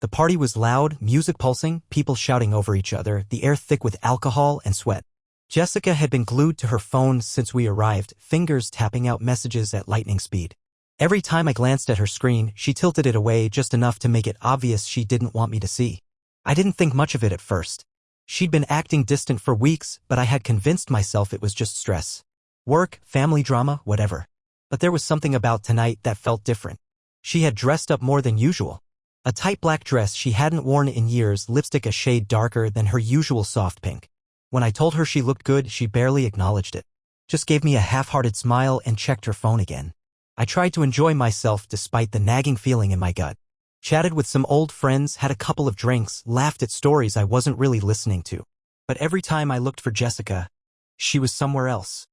The party was loud, music pulsing, people shouting over each other, the air thick with alcohol and sweat. Jessica had been glued to her phone since we arrived, fingers tapping out messages at lightning speed. Every time I glanced at her screen, she tilted it away just enough to make it obvious she didn't want me to see. I didn't think much of it at first. She'd been acting distant for weeks, but I had convinced myself it was just stress. Work, family drama, whatever. But there was something about tonight that felt different. She had dressed up more than usual. A tight black dress she hadn't worn in years, lipstick a shade darker than her usual soft pink. When I told her she looked good, she barely acknowledged it. Just gave me a half-hearted smile and checked her phone again. I tried to enjoy myself despite the nagging feeling in my gut. Chatted with some old friends, had a couple of drinks, laughed at stories I wasn't really listening to. But every time I looked for Jessica, she was somewhere else.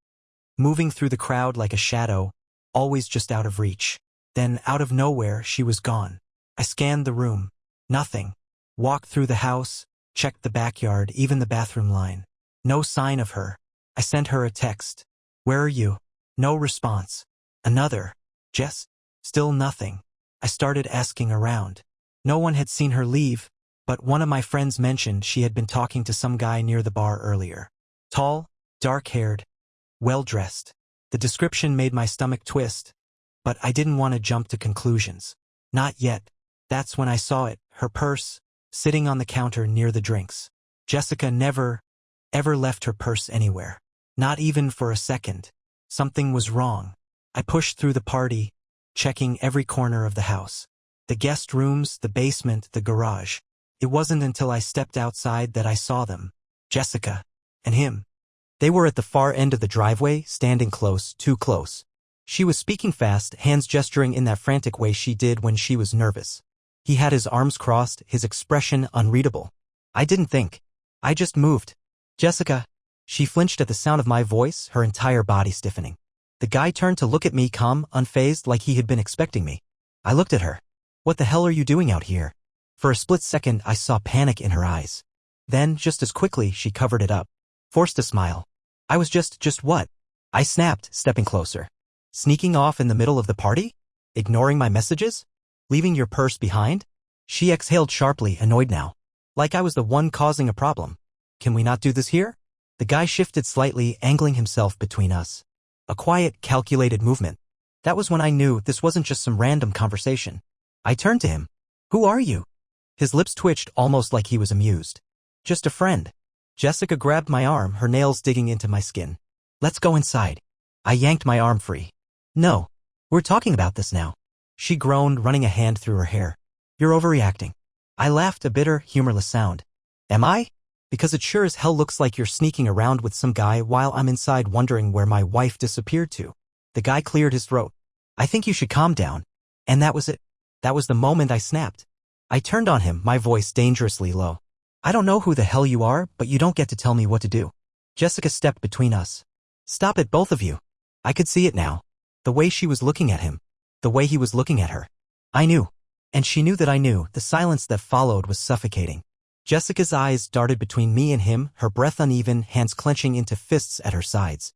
Moving through the crowd like a shadow, always just out of reach. Then, out of nowhere, she was gone. I scanned the room. Nothing. Walked through the house, checked the backyard, even the bathroom line. No sign of her. I sent her a text. "Where are you?" No response. Another. "Jess?" Still nothing. I started asking around. No one had seen her leave, but one of my friends mentioned she had been talking to some guy near the bar earlier. Tall, dark-haired, well-dressed. The description made my stomach twist, but I didn't want to jump to conclusions. Not yet. That's when I saw it, her purse, sitting on the counter near the drinks. Jessica never, ever left her purse anywhere. Not even for a second. Something was wrong. I pushed through the party, checking every corner of the house. The guest rooms, the basement, the garage. It wasn't until I stepped outside that I saw them. Jessica. And him. They were at the far end of the driveway, standing close, too close. She was speaking fast, hands gesturing in that frantic way she did when she was nervous. He had his arms crossed, his expression unreadable. I didn't think. I just moved. "Jessica." She flinched at the sound of my voice, her entire body stiffening. The guy turned to look at me, calm, unfazed, like he had been expecting me. I looked at her. "What the hell are you doing out here?" For a split second, I saw panic in her eyes. Then, just as quickly, she covered it up. Forced a smile. "I was just what?" I snapped, stepping closer. "Sneaking off in the middle of the party? Ignoring my messages? Leaving your purse behind?" She exhaled sharply, annoyed now. Like I was the one causing a problem. "Can we not do this here?" The guy shifted slightly, angling himself between us. A quiet, calculated movement. That was when I knew this wasn't just some random conversation. I turned to him. "Who are you?" His lips twitched almost like he was amused. "Just a friend." Jessica grabbed my arm, her nails digging into my skin. "Let's go inside." I yanked my arm free. "No. We're talking about this now." She groaned, running a hand through her hair. "You're overreacting." I laughed, a bitter, humorless sound. "Am I? Because it sure as hell looks like you're sneaking around with some guy while I'm inside wondering where my wife disappeared to." The guy cleared his throat. "I think you should calm down." And that was it. That was the moment I snapped. I turned on him, my voice dangerously low. "I don't know who the hell you are, but you don't get to tell me what to do." Jessica stepped between us. "Stop it, both of you." I could see it now. The way she was looking at him. The way he was looking at her. I knew. And she knew that I knew. The silence that followed was suffocating. Jessica's eyes darted between me and him, her breath uneven, hands clenching into fists at her sides.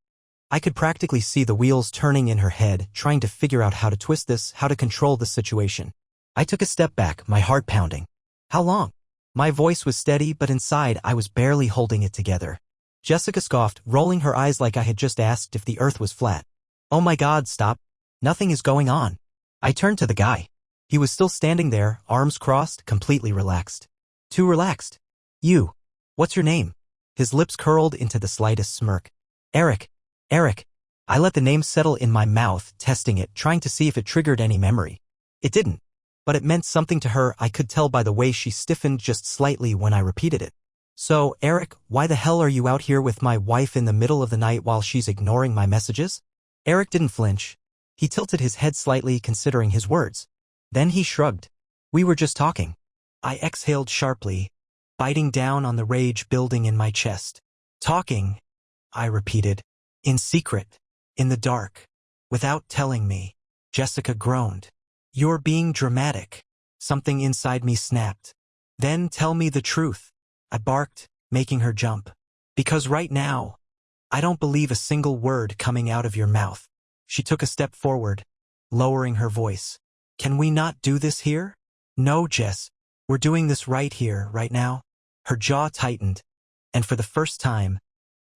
I could practically see the wheels turning in her head, trying to figure out how to twist this, how to control the situation. I took a step back, my heart pounding. "How long?" My voice was steady, but inside I was barely holding it together. Jessica scoffed, rolling her eyes like I had just asked if the earth was flat. "Oh my God, stop. Nothing is going on." I turned to the guy. He was still standing there, arms crossed, completely relaxed. Too relaxed. "You. What's your name?" His lips curled into the slightest smirk. "Eric." "Eric." I let the name settle in my mouth, testing it, trying to see if it triggered any memory. It didn't. But it meant something to her. I could tell by the way she stiffened just slightly when I repeated it. "So, Eric, why the hell are you out here with my wife in the middle of the night while she's ignoring my messages?" Eric didn't flinch. He tilted his head slightly, considering his words. Then he shrugged. "We were just talking." I exhaled sharply, biting down on the rage building in my chest. "Talking," I repeated. "In secret. In the dark. Without telling me." Jessica groaned. "You're being dramatic." Something inside me snapped. "Then tell me the truth," I barked, making her jump. "Because right now, I don't believe a single word coming out of your mouth." She took a step forward, lowering her voice. "Can we not do this here?" "No, Jess. We're doing this right here, right now. Her jaw tightened, and for the first time,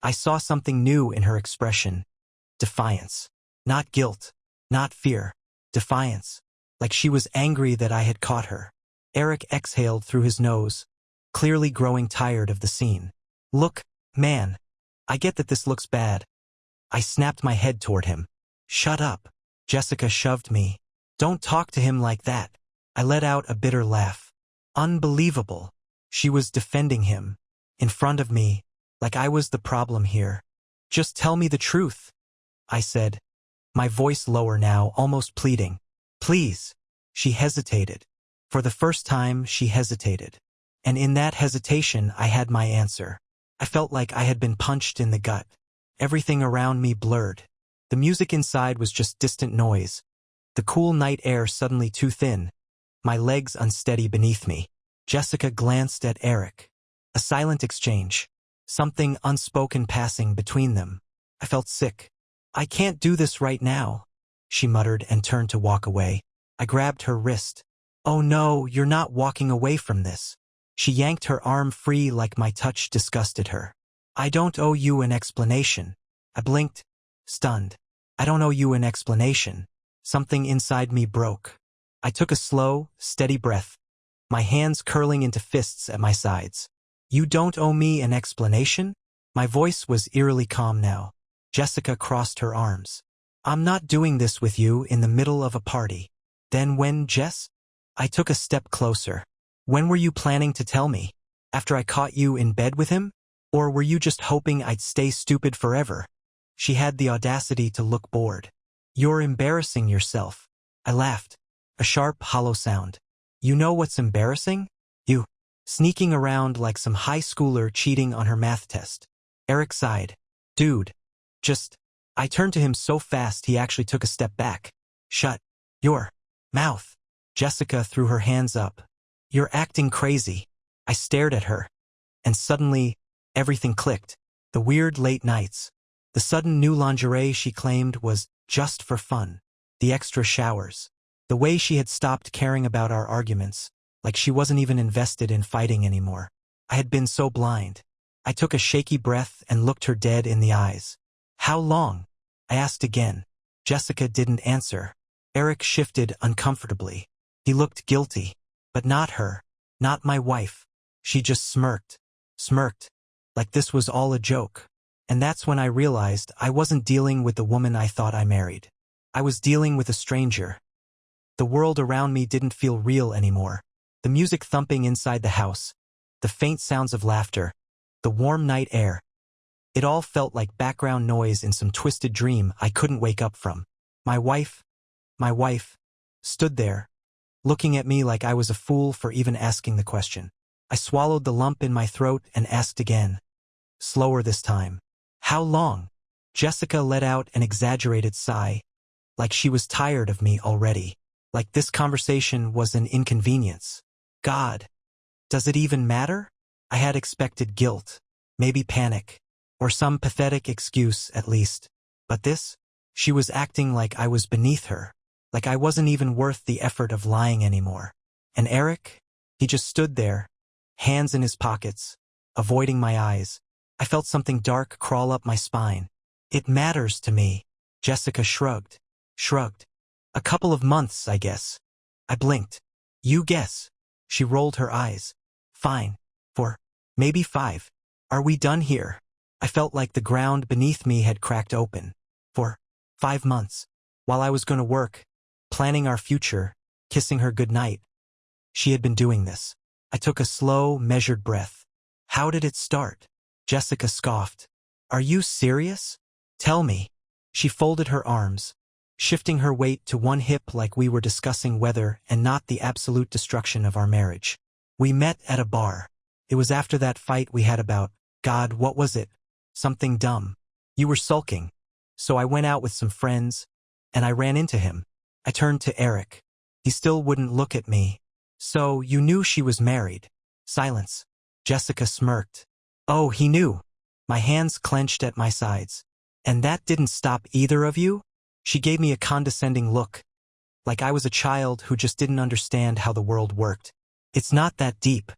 I saw something new in her expression. Defiance. Not guilt. Not fear. Defiance. Like she was angry that I had caught her. Eric exhaled through his nose, clearly growing tired of the scene. Look, man. I get that this looks bad. I snapped my head toward him. Shut up. Jessica shoved me. Don't talk to him like that. I let out a bitter laugh. Unbelievable. She was defending him. In front of me, like I was the problem here. Just tell me the truth, I said, my voice lower now, almost pleading. Please. She hesitated. For the first time, she hesitated. And in that hesitation, I had my answer. I felt like I had been punched in the gut. Everything around me blurred. The music inside was just distant noise. The cool night air suddenly too thin. My legs unsteady beneath me. Jessica glanced at Eric. A silent exchange. Something unspoken passing between them. I felt sick. I can't do this right now, she muttered and turned to walk away. I grabbed her wrist. Oh no, you're not walking away from this. She yanked her arm free like my touch disgusted her. I don't owe you an explanation. I blinked, stunned. I don't owe you an explanation. Something inside me broke. I took a slow, steady breath, my hands curling into fists at my sides. You don't owe me an explanation? My voice was eerily calm now. Jessica crossed her arms. I'm not doing this with you in the middle of a party. Then when, Jess? I took a step closer. When were you planning to tell me? After I caught you in bed with him? Or were you just hoping I'd stay stupid forever? She had the audacity to look bored. You're embarrassing yourself. I laughed. A sharp, hollow sound. You know what's embarrassing? You. Sneaking around like some high schooler cheating on her math test. Eric sighed. Dude. Just. I turned to him so fast he actually took a step back. Shut your mouth. Jessica threw her hands up. You're acting crazy. I stared at her. And suddenly, everything clicked. The weird late nights. The sudden new lingerie she claimed was just for fun. The extra showers. The way she had stopped caring about our arguments, like she wasn't even invested in fighting anymore. I had been so blind. I took a shaky breath and looked her dead in the eyes. How long? I asked again. Jessica didn't answer. Eric shifted uncomfortably. He looked guilty. But not her. Not my wife. She just smirked. Smirked. Like this was all a joke. And that's when I realized I wasn't dealing with the woman I thought I married. I was dealing with a stranger. The world around me didn't feel real anymore. The music thumping inside the house. The faint sounds of laughter. The warm night air. It all felt like background noise in some twisted dream I couldn't wake up from. My wife, stood there, looking at me like I was a fool for even asking the question. I swallowed the lump in my throat and asked again. Slower this time. How long? Jessica let out an exaggerated sigh, like she was tired of me already. Like this conversation was an inconvenience. God, does it even matter? I had expected guilt, maybe panic, or some pathetic excuse at least. But this? She was acting like I was beneath her, like I wasn't even worth the effort of lying anymore. And Eric? He just stood there, hands in his pockets, avoiding my eyes. I felt something dark crawl up my spine. It matters to me. Jessica shrugged. A couple of months, I guess. I blinked. You guess. She rolled her eyes. Fine. 4. Maybe 5. Are we done here? I felt like the ground beneath me had cracked open. For 5 months. While I was going to work, planning our future, kissing her goodnight. She had been doing this. I took a slow, measured breath. How did it start? Jessica scoffed. Are you serious? Tell me. She folded her arms, shifting her weight to one hip like we were discussing weather and not the absolute destruction of our marriage. We met at a bar. It was after that fight we had about, God, what was it? Something dumb. You were sulking. So I went out with some friends, and I ran into him. I turned to Eric. He still wouldn't look at me. So you knew she was married. Silence. Jessica smirked. Oh, he knew. My hands clenched at my sides. And that didn't stop either of you? She gave me a condescending look, like I was a child who just didn't understand how the world worked. It's not that deep.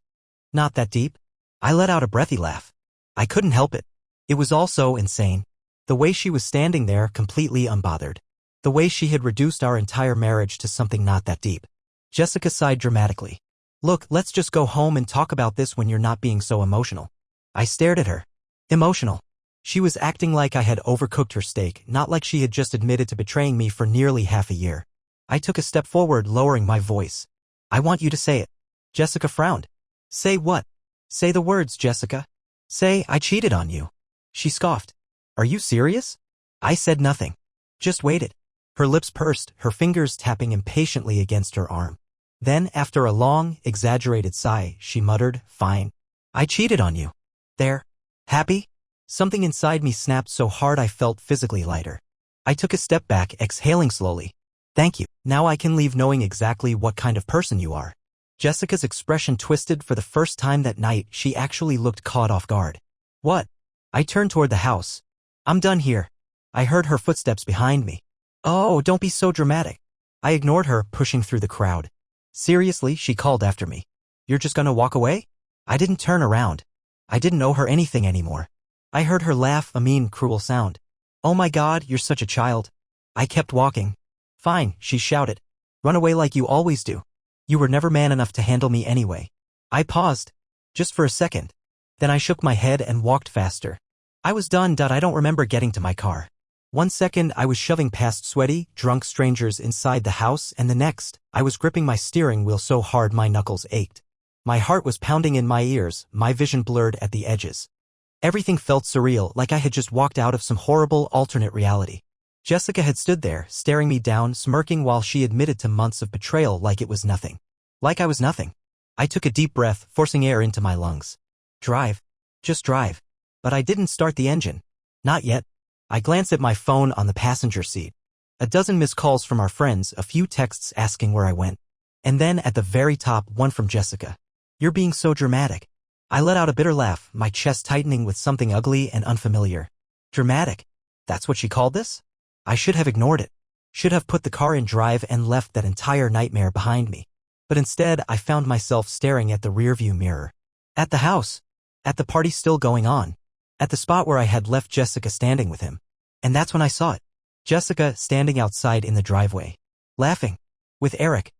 Not that deep? I let out a breathy laugh. I couldn't help it. It was all so insane. The way she was standing there completely unbothered. The way she had reduced our entire marriage to something not that deep. Jessica sighed dramatically. Look, let's just go home and talk about this when you're not being so emotional. I stared at her. Emotional. She was acting like I had overcooked her steak, not like she had just admitted to betraying me for nearly half a year. I took a step forward, lowering my voice. I want you to say it. Jessica frowned. Say what? Say the words, Jessica. Say, I cheated on you. She scoffed. Are you serious? I said nothing. Just waited. Her lips pursed, her fingers tapping impatiently against her arm. Then, after a long, exaggerated sigh, she muttered, Fine. I cheated on you. There. Happy? Something inside me snapped so hard I felt physically lighter. I took a step back, exhaling slowly. Thank you. Now I can leave knowing exactly what kind of person you are. Jessica's expression twisted. For the first time that night, she actually looked caught off guard. What? I turned toward the house. I'm done here. I heard her footsteps behind me. Oh, don't be so dramatic. I ignored her, pushing through the crowd. Seriously, she called after me. You're just gonna walk away? I didn't turn around. I didn't owe her anything anymore. I heard her laugh, a mean, cruel sound. Oh my God, you're such a child. I kept walking. Fine, she shouted. Run away like you always do. You were never man enough to handle me anyway. I paused. Just for a second. Then I shook my head and walked faster. I was done. I don't remember getting to my car. 1 second I was shoving past sweaty, drunk strangers inside the house, and the next, I was gripping my steering wheel so hard my knuckles ached. My heart was pounding in my ears, my vision blurred at the edges. Everything felt surreal, like I had just walked out of some horrible alternate reality. Jessica had stood there, staring me down, smirking while she admitted to months of betrayal like it was nothing. Like I was nothing. I took a deep breath, forcing air into my lungs. Drive. Just drive. But I didn't start the engine. Not yet. I glanced at my phone on the passenger seat. A dozen missed calls from our friends, a few texts asking where I went. And then at the very top, one from Jessica. You're being so dramatic. I let out a bitter laugh, my chest tightening with something ugly and unfamiliar. Dramatic? That's what she called this? I should have ignored it. Should have put the car in drive and left that entire nightmare behind me. But instead, I found myself staring at the rearview mirror. At the house. At the party still going on. At the spot where I had left Jessica standing with him. And that's when I saw it. Jessica standing outside in the driveway. Laughing. With Eric.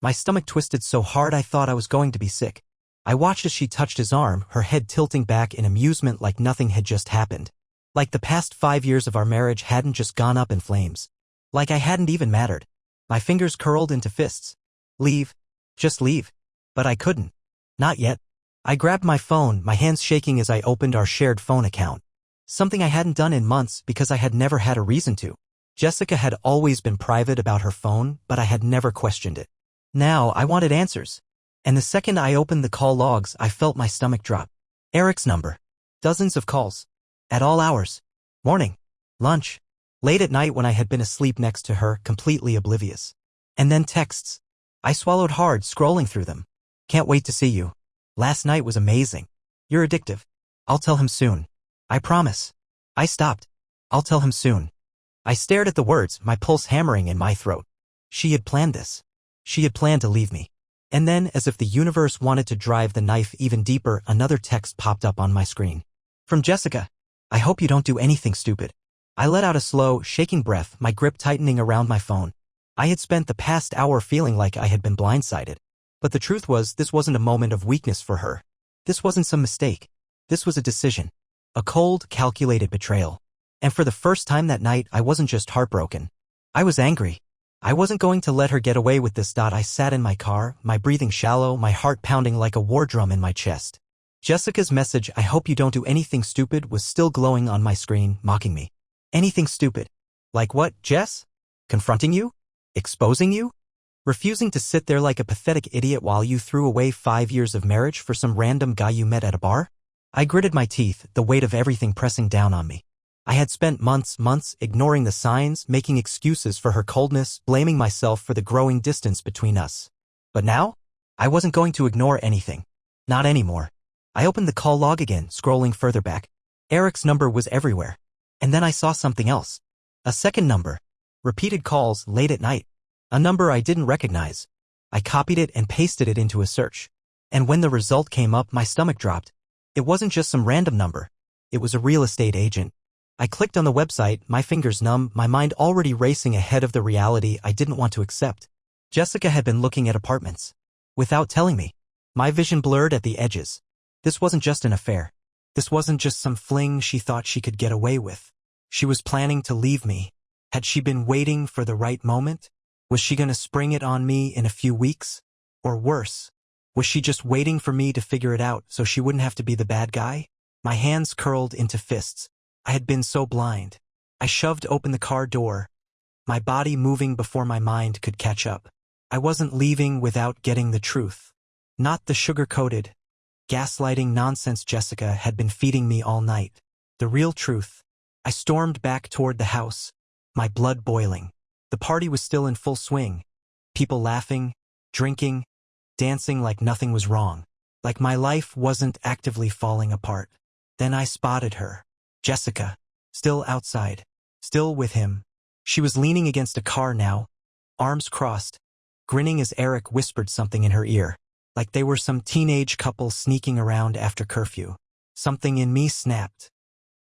My stomach twisted so hard I thought I was going to be sick. I watched as she touched his arm, her head tilting back in amusement like nothing had just happened. Like the past 5 years of our marriage hadn't just gone up in flames. Like I hadn't even mattered. My fingers curled into fists. Leave. Just leave. But I couldn't. Not yet. I grabbed my phone, my hands shaking as I opened our shared phone account. Something I hadn't done in months because I had never had a reason to. Jessica had always been private about her phone, but I had never questioned it. Now I wanted answers. And the second I opened the call logs, I felt my stomach drop. Eric's number. Dozens of calls. At all hours. Morning. Lunch. Late at night when I had been asleep next to her, completely oblivious. And then texts. I swallowed hard, scrolling through them. Can't wait to see you. Last night was amazing. You're addictive. I'll tell him soon. I promise. I stopped. I'll tell him soon. I stared at the words, my pulse hammering in my throat. She had planned this. She had planned to leave me. And then, as if the universe wanted to drive the knife even deeper, another text popped up on my screen. From Jessica. I hope you don't do anything stupid. I let out a slow, shaking breath, my grip tightening around my phone. I had spent the past hour feeling like I had been blindsided. But the truth was, this wasn't a moment of weakness for her. This wasn't some mistake. This was a decision. A cold, calculated betrayal. And for the first time that night, I wasn't just heartbroken. I was angry. I wasn't going to let her get away with this. I sat in my car, my breathing shallow, my heart pounding like a war drum in my chest. Jessica's message, I hope you don't do anything stupid, was still glowing on my screen, mocking me. Anything stupid? Like what, Jess? Confronting you? Exposing you? Refusing to sit there like a pathetic idiot while you threw away 5 years of marriage for some random guy you met at a bar? I gritted my teeth, the weight of everything pressing down on me. I had spent months ignoring the signs, making excuses for her coldness, blaming myself for the growing distance between us. But now? I wasn't going to ignore anything. Not anymore. I opened the call log again, scrolling further back. Eric's number was everywhere. And then I saw something else. A second number. Repeated calls late at night. A number I didn't recognize. I copied it and pasted it into a search. And when the result came up, my stomach dropped. It wasn't just some random number. It was a real estate agent. I clicked on the website, my fingers numb, my mind already racing ahead of the reality I didn't want to accept. Jessica had been looking at apartments. Without telling me. My vision blurred at the edges. This wasn't just an affair. This wasn't just some fling she thought she could get away with. She was planning to leave me. Had she been waiting for the right moment? Was she going to spring it on me in a few weeks? Or worse, was she just waiting for me to figure it out so she wouldn't have to be the bad guy? My hands curled into fists. I had been so blind. I shoved open the car door, my body moving before my mind could catch up. I wasn't leaving without getting the truth. Not the sugar-coated, gaslighting nonsense Jessica had been feeding me all night. The real truth. I stormed back toward the house, my blood boiling. The party was still in full swing. People laughing, drinking, dancing like nothing was wrong. Like my life wasn't actively falling apart. Then I spotted her. Jessica. Still outside. Still with him. She was leaning against a car now, arms crossed, grinning as Eric whispered something in her ear. Like they were some teenage couple sneaking around after curfew. Something in me snapped.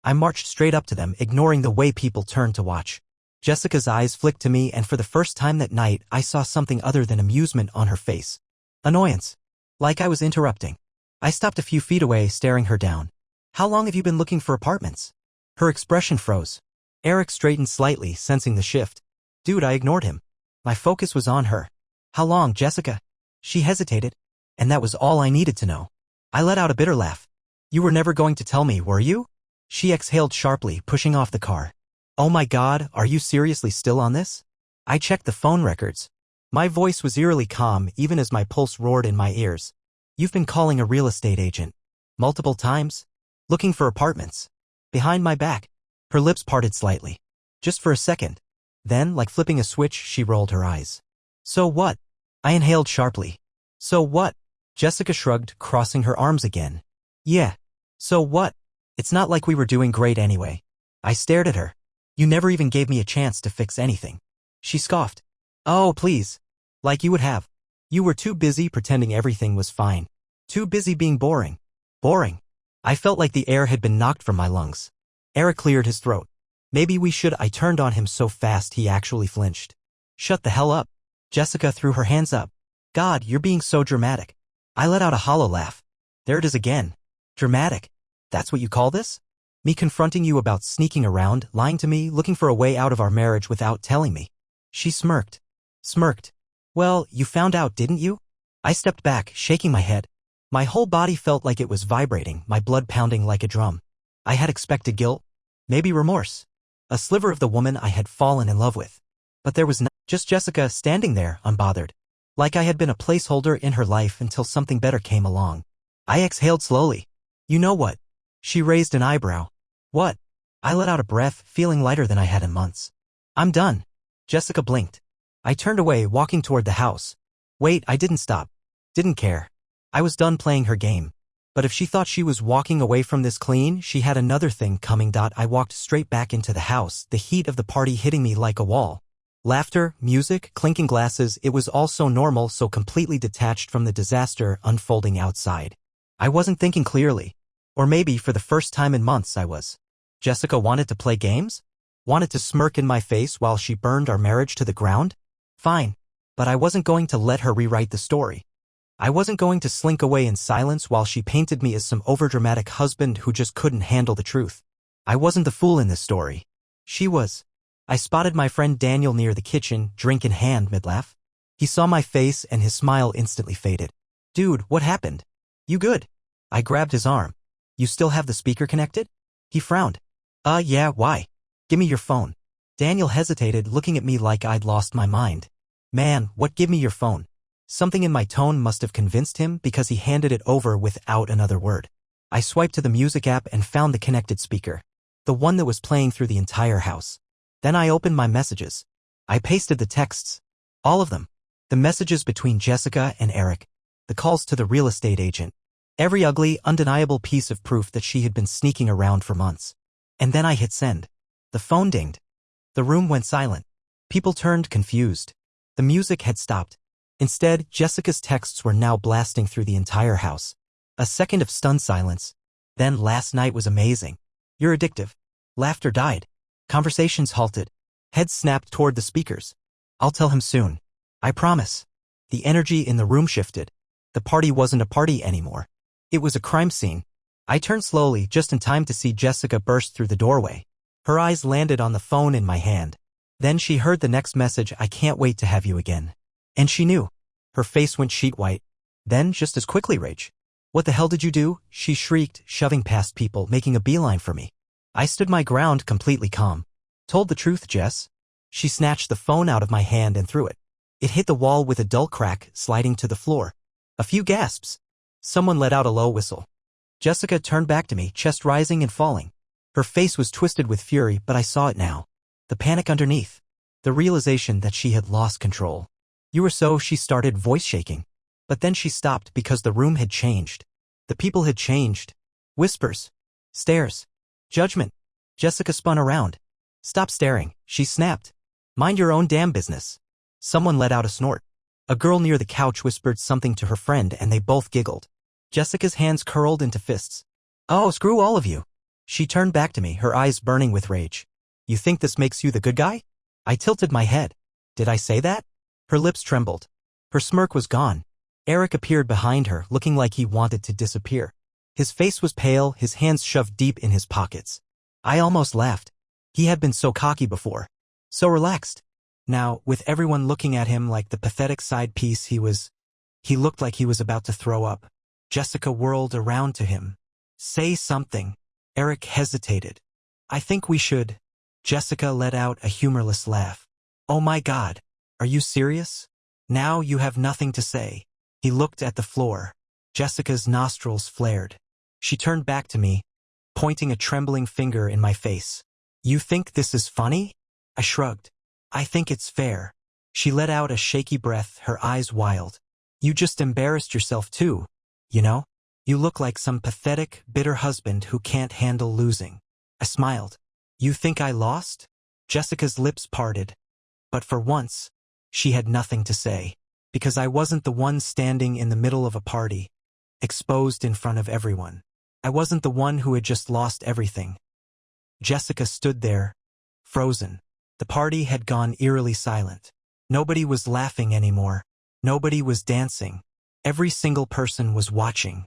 I marched straight up to them, ignoring the way people turned to watch. Jessica's eyes flicked to me, and for the first time that night, I saw something other than amusement on her face. Annoyance. Like I was interrupting. I stopped a few feet away, staring her down. How long have you been looking for apartments? Her expression froze. Eric straightened slightly, sensing the shift. Dude, I ignored him. My focus was on her. How long, Jessica? She hesitated, and that was all I needed to know. I let out a bitter laugh. You were never going to tell me, were you? She exhaled sharply, pushing off the car. Oh my God, are you seriously still on this? I checked the phone records. My voice was eerily calm, even as my pulse roared in my ears. You've been calling a real estate agent. Multiple times? Looking for apartments. Behind my back. Her lips parted slightly. Just for a second. Then, like flipping a switch, she rolled her eyes. So what? I inhaled sharply. So what? Jessica shrugged, crossing her arms again. Yeah. So what? It's not like we were doing great anyway. I stared at her. You never even gave me a chance to fix anything. She scoffed. Oh, please. Like you would have. You were too busy pretending everything was fine. Too busy being boring. Boring. I felt like the air had been knocked from my lungs. Eric cleared his throat. Maybe we should. I turned on him so fast he actually flinched. Shut the hell up. Jessica threw her hands up. God, you're being so dramatic. I let out a hollow laugh. There it is again. Dramatic. That's what you call this? Me confronting you about sneaking around, lying to me, looking for a way out of our marriage without telling me. She smirked. Smirked. Well, you found out, didn't you? I stepped back, shaking my head. My whole body felt like it was vibrating, my blood pounding like a drum. I had expected guilt. Maybe remorse. A sliver of the woman I had fallen in love with. But there was just Jessica standing there, unbothered. Like I had been a placeholder in her life until something better came along. I exhaled slowly. You know what? She raised an eyebrow. What? I let out a breath, feeling lighter than I had in months. I'm done. Jessica blinked. I turned away, walking toward the house. Wait, I didn't stop. Didn't care. I was done playing her game. But if she thought she was walking away from this clean, she had another thing coming. I walked straight back into the house, the heat of the party hitting me like a wall. Laughter, music, clinking glasses, it was all so normal, so completely detached from the disaster unfolding outside. I wasn't thinking clearly. Or maybe for the first time in months I was. Jessica wanted to play games? Wanted to smirk in my face while she burned our marriage to the ground? Fine. But I wasn't going to let her rewrite the story. I wasn't going to slink away in silence while she painted me as some overdramatic husband who just couldn't handle the truth. I wasn't the fool in this story. She was. I spotted my friend Daniel near the kitchen, drink in hand mid-laugh. He saw my face and his smile instantly faded. Dude, what happened? You good? I grabbed his arm. You still have the speaker connected? He frowned. Yeah, why? Give me your phone. Daniel hesitated, looking at me like I'd lost my mind. Man, what, give me your phone? Something in my tone must have convinced him because he handed it over without another word. I swiped to the music app and found the connected speaker. The one that was playing through the entire house. Then I opened my messages. I pasted the texts. All of them. The messages between Jessica and Eric. The calls to the real estate agent. Every ugly, undeniable piece of proof that she had been sneaking around for months. And then I hit send. The phone dinged. The room went silent. People turned confused. The music had stopped. Instead, Jessica's texts were now blasting through the entire house. A second of stunned silence. Then last night was amazing. You're addictive. Laughter died. Conversations halted. Heads snapped toward the speakers. I'll tell him soon. I promise. The energy in the room shifted. The party wasn't a party anymore. It was a crime scene. I turned slowly just in time to see Jessica burst through the doorway. Her eyes landed on the phone in my hand. Then she heard the next message, I can't wait to have you again. And she knew. Her face went sheet white. Then, just as quickly, rage. What the hell did you do? She shrieked, shoving past people, making a beeline for me. I stood my ground, completely calm. Told the truth, Jess. She snatched the phone out of my hand and threw it. It hit the wall with a dull crack, sliding to the floor. A few gasps. Someone let out a low whistle. Jessica turned back to me, chest rising and falling. Her face was twisted with fury, but I saw it now. The panic underneath. The realization that she had lost control. You were so, she started, voice shaking. But then she stopped because the room had changed. The people had changed. Whispers. Stares. Judgment. Jessica spun around. Stop staring, she snapped. Mind your own damn business. Someone let out a snort. A girl near the couch whispered something to her friend and they both giggled. Jessica's hands curled into fists. Oh, screw all of you. She turned back to me, her eyes burning with rage. You think this makes you the good guy? I tilted my head. Did I say that? Her lips trembled. Her smirk was gone. Eric appeared behind her, looking like he wanted to disappear. His face was pale, his hands shoved deep in his pockets. I almost laughed. He had been so cocky before. So relaxed. Now, with everyone looking at him like the pathetic side piece he looked like he was about to throw up. Jessica whirled around to him. Say something. Eric hesitated. I think we should. Jessica let out a humorless laugh. Oh my God. Are you serious? Now you have nothing to say. He looked at the floor. Jessica's nostrils flared. She turned back to me, pointing a trembling finger in my face. You think this is funny? I shrugged. I think it's fair. She let out a shaky breath, her eyes wild. You just embarrassed yourself too, you know? You look like some pathetic, bitter husband who can't handle losing. I smiled. You think I lost? Jessica's lips parted. But for once, she had nothing to say. Because I wasn't the one standing in the middle of a party, exposed in front of everyone. I wasn't the one who had just lost everything. Jessica stood there, frozen. The party had gone eerily silent. Nobody was laughing anymore. Nobody was dancing. Every single person was watching.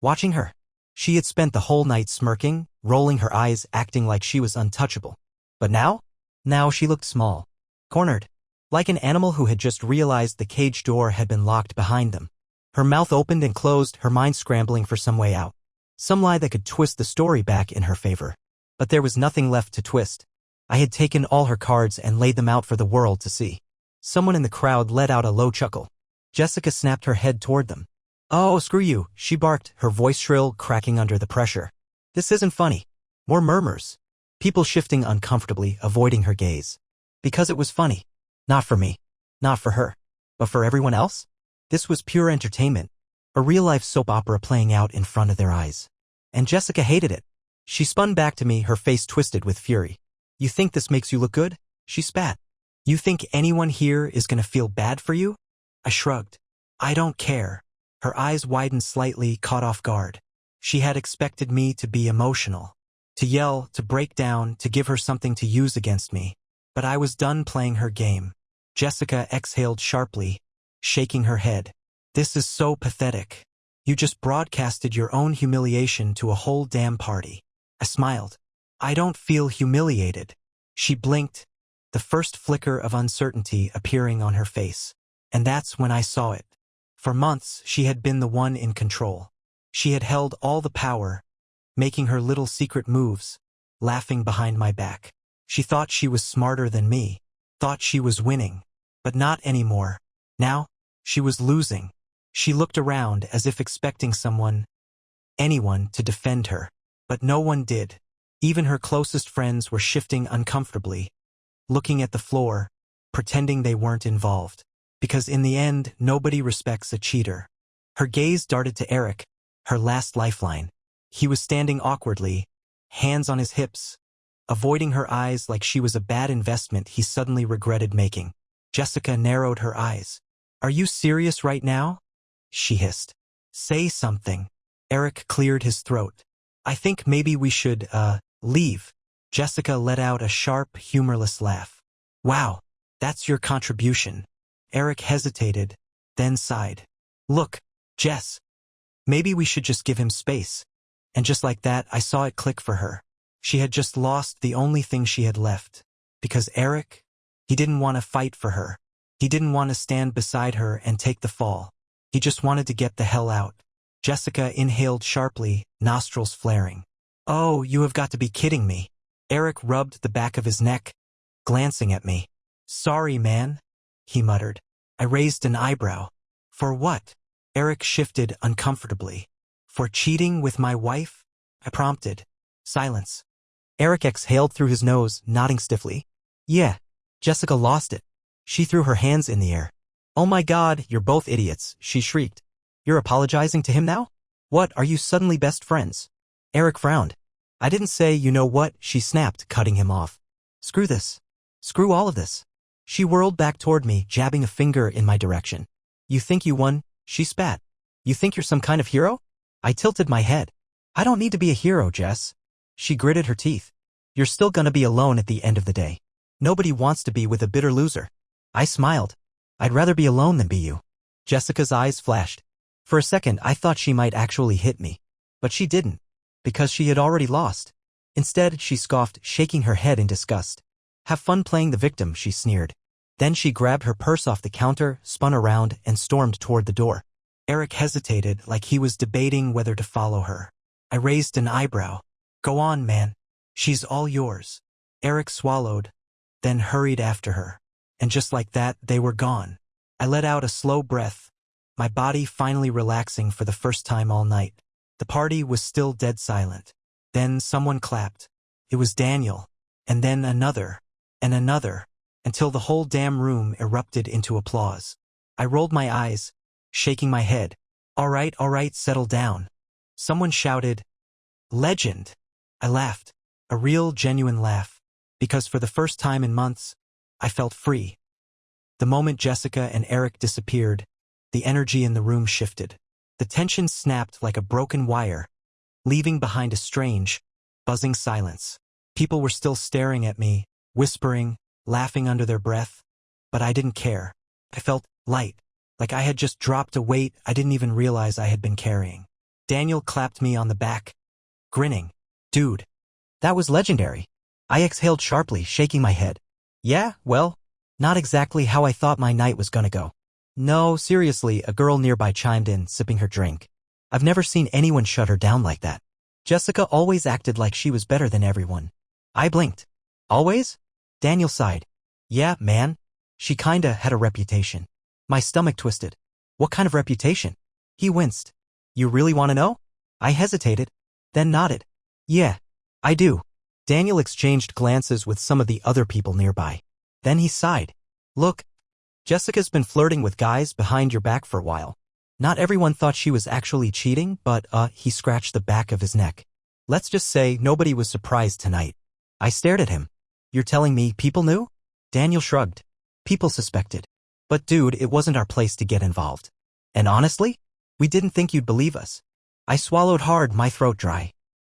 Watching her. She had spent the whole night smirking, rolling her eyes, acting like she was untouchable. But now? Now she looked small. Cornered. Like an animal who had just realized the cage door had been locked behind them. Her mouth opened and closed, her mind scrambling for some way out. Some lie that could twist the story back in her favor. But there was nothing left to twist. I had taken all her cards and laid them out for the world to see. Someone in the crowd let out a low chuckle. Jessica snapped her head toward them. Oh, screw you, she barked, her voice shrill, cracking under the pressure. This isn't funny. More murmurs. People shifting uncomfortably, avoiding her gaze. Because it was funny. Not for me. Not for her. But for everyone else? This was pure entertainment. A real-life soap opera playing out in front of their eyes. And Jessica hated it. She spun back to me, her face twisted with fury. You think this makes you look good? She spat. You think anyone here is gonna feel bad for you? I shrugged. I don't care. Her eyes widened slightly, caught off guard. She had expected me to be emotional. To yell, to break down, to give her something to use against me. But I was done playing her game. Jessica exhaled sharply, shaking her head. This is so pathetic. You just broadcasted your own humiliation to a whole damn party. I smiled. I don't feel humiliated. She blinked, the first flicker of uncertainty appearing on her face. And that's when I saw it. For months, she had been the one in control. She had held all the power, making her little secret moves, laughing behind my back. She thought she was smarter than me, thought she was winning, but not anymore. Now, she was losing. She looked around as if expecting anyone to defend her. But no one did. Even her closest friends were shifting uncomfortably, looking at the floor, pretending they weren't involved. Because in the end, nobody respects a cheater. Her gaze darted to Eric, her last lifeline. He was standing awkwardly, hands on his hips, avoiding her eyes like she was a bad investment he suddenly regretted making. Jessica narrowed her eyes. Are you serious right now? She hissed. Say something. Eric cleared his throat. I think maybe we should, leave. Jessica let out a sharp, humorless laugh. Wow, that's your contribution. Eric hesitated, then sighed. Look, Jess, maybe we should just give him space. And just like that, I saw it click for her. She had just lost the only thing she had left. Because Eric, he didn't want to fight for her. He didn't want to stand beside her and take the fall. He just wanted to get the hell out. Jessica inhaled sharply, nostrils flaring. Oh, you have got to be kidding me. Eric rubbed the back of his neck, glancing at me. Sorry, man, he muttered. I raised an eyebrow. For what? Eric shifted uncomfortably. For cheating with my wife? I prompted. Silence. Eric exhaled through his nose, nodding stiffly. Yeah. Jessica lost it. She threw her hands in the air. Oh my God, you're both idiots, she shrieked. You're apologizing to him now? What, are you suddenly best friends? Eric frowned. I didn't say you know what, she snapped, cutting him off. Screw this. Screw all of this. She whirled back toward me, jabbing a finger in my direction. You think you won? She spat. You think you're some kind of hero? I tilted my head. I don't need to be a hero, Jess. She gritted her teeth. You're still gonna be alone at the end of the day. Nobody wants to be with a bitter loser. I smiled. I'd rather be alone than be you. Jessica's eyes flashed. For a second, I thought she might actually hit me. But she didn't. Because she had already lost. Instead, she scoffed, shaking her head in disgust. Have fun playing the victim, she sneered. Then she grabbed her purse off the counter, spun around, and stormed toward the door. Eric hesitated, like he was debating whether to follow her. I raised an eyebrow. Go on, man. She's all yours. Eric swallowed, then hurried after her. And just like that, they were gone. I let out a slow breath, my body finally relaxing for the first time all night. The party was still dead silent. Then someone clapped. It was Daniel. And then another. And another. Until the whole damn room erupted into applause. I rolled my eyes, shaking my head. All right, settle down. Someone shouted, Legend. I laughed. A real, genuine laugh. Because for the first time in months, I felt free. The moment Jessica and Eric disappeared, the energy in the room shifted. The tension snapped like a broken wire, leaving behind a strange, buzzing silence. People were still staring at me, whispering, laughing under their breath, but I didn't care. I felt light, like I had just dropped a weight I didn't even realize I had been carrying. Daniel clapped me on the back, grinning. Dude, that was legendary. I exhaled sharply, shaking my head. Yeah, well, not exactly how I thought my night was gonna go. No, seriously, a girl nearby chimed in, sipping her drink. I've never seen anyone shut her down like that. Jessica always acted like she was better than everyone. I blinked. Always? Daniel sighed. Yeah, man. She kinda had a reputation. My stomach twisted. What kind of reputation? He winced. You really want to know? I hesitated, then nodded. Yeah, I do. Daniel exchanged glances with some of the other people nearby. Then he sighed. Look, Jessica's been flirting with guys behind your back for a while. Not everyone thought she was actually cheating, but, he scratched the back of his neck. Let's just say nobody was surprised tonight. I stared at him. You're telling me people knew? Daniel shrugged. People suspected. But dude, it wasn't our place to get involved. And honestly, we didn't think you'd believe us. I swallowed hard, my throat dry.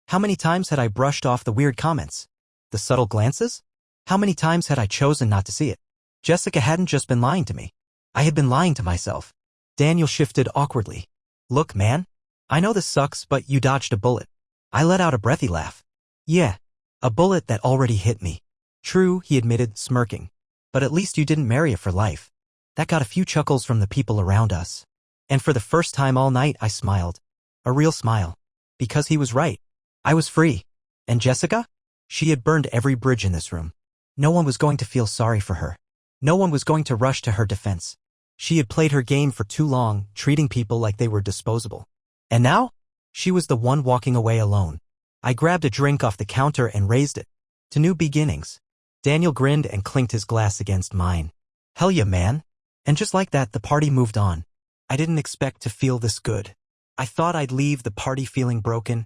How many times had I brushed off the weird comments? The subtle glances? How many times had I chosen not to see it? Jessica hadn't just been lying to me. I had been lying to myself. Daniel shifted awkwardly. Look, man, I know this sucks, but you dodged a bullet. I let out a breathy laugh. Yeah, a bullet that already hit me. True, he admitted, smirking. But at least you didn't marry it for life. That got a few chuckles from the people around us. And for the first time all night, I smiled. A real smile. Because he was right. I was free. And Jessica? She had burned every bridge in this room. No one was going to feel sorry for her. No one was going to rush to her defense. She had played her game for too long, treating people like they were disposable. And now? She was the one walking away alone. I grabbed a drink off the counter and raised it. To new beginnings. Daniel grinned and clinked his glass against mine. Hell yeah, man. And just like that, the party moved on. I didn't expect to feel this good. I thought I'd leave the party feeling broken,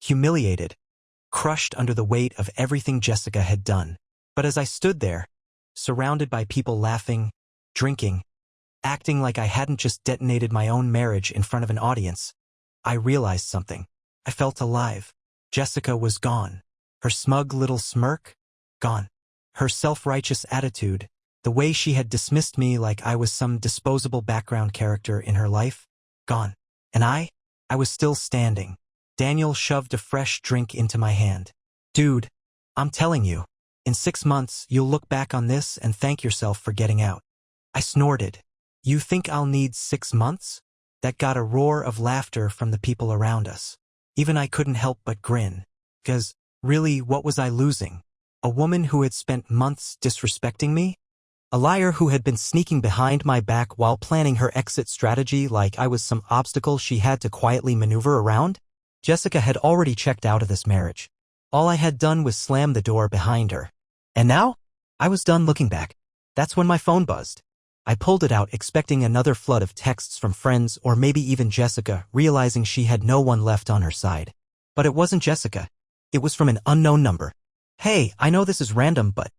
humiliated, crushed under the weight of everything Jessica had done. But as I stood there, surrounded by people laughing, drinking, acting like I hadn't just detonated my own marriage in front of an audience. I realized something. I felt alive. Jessica was gone. Her smug little smirk? Gone. Her self-righteous attitude, the way she had dismissed me like I was some disposable background character in her life? Gone. And I was still standing. Daniel shoved a fresh drink into my hand. Dude, I'm telling you, in 6 months you'll look back on this and thank yourself for getting out. I snorted. You think I'll need 6 months? That got a roar of laughter from the people around us. Even I couldn't help but grin. 'Cause, really, what was I losing? A woman who had spent months disrespecting me? A liar who had been sneaking behind my back while planning her exit strategy like I was some obstacle she had to quietly maneuver around? Jessica had already checked out of this marriage. All I had done was slam the door behind her. And now? I was done looking back. That's when my phone buzzed. I pulled it out expecting another flood of texts from friends or maybe even Jessica, realizing she had no one left on her side. But it wasn't Jessica. It was from an unknown number. Hey, I know this is random, but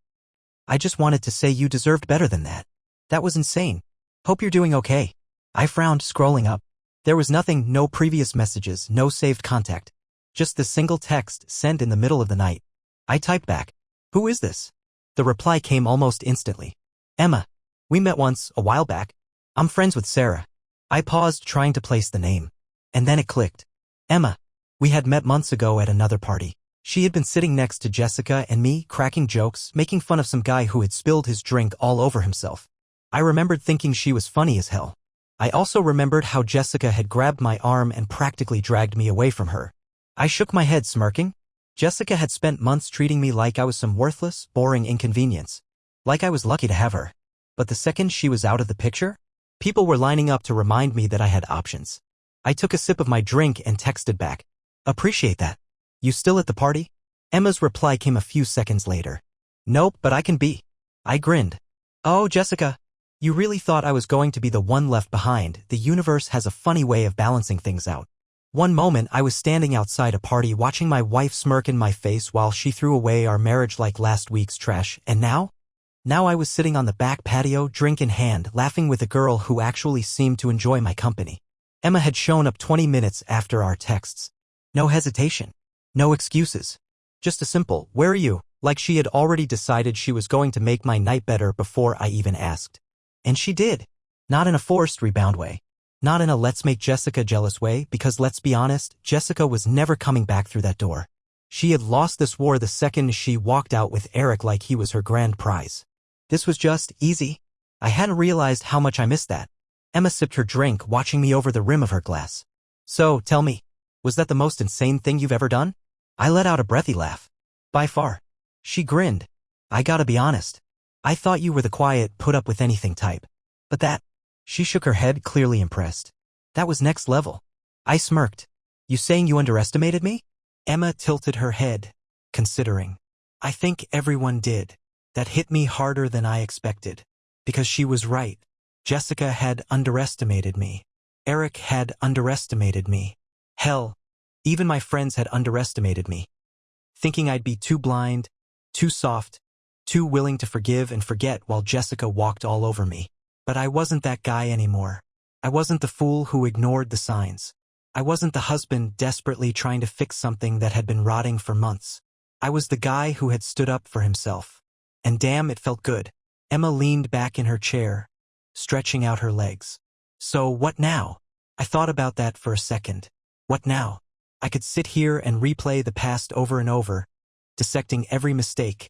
I just wanted to say you deserved better than that. That was insane. Hope you're doing okay. I frowned, scrolling up. There was nothing, no previous messages, no saved contact. Just the single text sent in the middle of the night. I typed back. Who is this? The reply came almost instantly. Emma. We met once, a while back. I'm friends with Sarah. I paused, trying to place the name. And then it clicked. Emma. We had met months ago at another party. She had been sitting next to Jessica and me, cracking jokes, making fun of some guy who had spilled his drink all over himself. I remembered thinking she was funny as hell. I also remembered how Jessica had grabbed my arm and practically dragged me away from her. I shook my head, smirking. Jessica had spent months treating me like I was some worthless, boring inconvenience. Like I was lucky to have her. But the second she was out of the picture, people were lining up to remind me that I had options. I took a sip of my drink and texted back. Appreciate that. You still at the party? Emma's reply came a few seconds later. Nope, but I can be. I grinned. Oh, Jessica. You really thought I was going to be the one left behind. The universe has a funny way of balancing things out. One moment I was standing outside a party watching my wife smirk in my face while she threw away our marriage like last week's trash, and now? Now I was sitting on the back patio, drink in hand, laughing with a girl who actually seemed to enjoy my company. Emma had shown up 20 minutes after our texts. No hesitation. No excuses. Just a simple, where are you? Like she had already decided she was going to make my night better before I even asked. And she did. Not in a forced rebound way. Not in a let's make Jessica jealous way, because let's be honest, Jessica was never coming back through that door. She had lost this war the second she walked out with Eric like he was her grand prize. This was just easy. I hadn't realized how much I missed that. Emma sipped her drink, watching me over the rim of her glass. So, tell me, was that the most insane thing you've ever done? I let out a breathy laugh. By far. She grinned. I gotta be honest. I thought you were the quiet, put-up-with-anything type. But that... She shook her head, clearly impressed. That was next level. I smirked. You saying you underestimated me? Emma tilted her head, considering. I think everyone did. That hit me harder than I expected. Because she was right. Jessica had underestimated me. Eric had underestimated me. Hell, even my friends had underestimated me. Thinking I'd be too blind, too soft, too willing to forgive and forget while Jessica walked all over me. But I wasn't that guy anymore. I wasn't the fool who ignored the signs. I wasn't the husband desperately trying to fix something that had been rotting for months. I was the guy who had stood up for himself. And damn, it felt good. Emma leaned back in her chair, stretching out her legs. So what now? I thought about that for a second. What now? I could sit here and replay the past over and over, dissecting every mistake,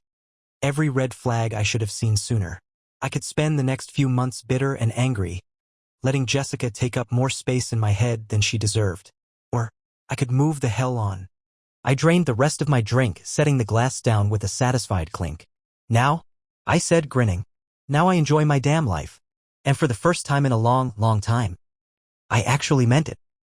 every red flag I should have seen sooner. I could spend the next few months bitter and angry, letting Jessica take up more space in my head than she deserved. Or I could move the hell on. I drained the rest of my drink, setting the glass down with a satisfied clink. Now, I said, grinning, now I enjoy my damn life. And for the first time in a long, long time, I actually meant it.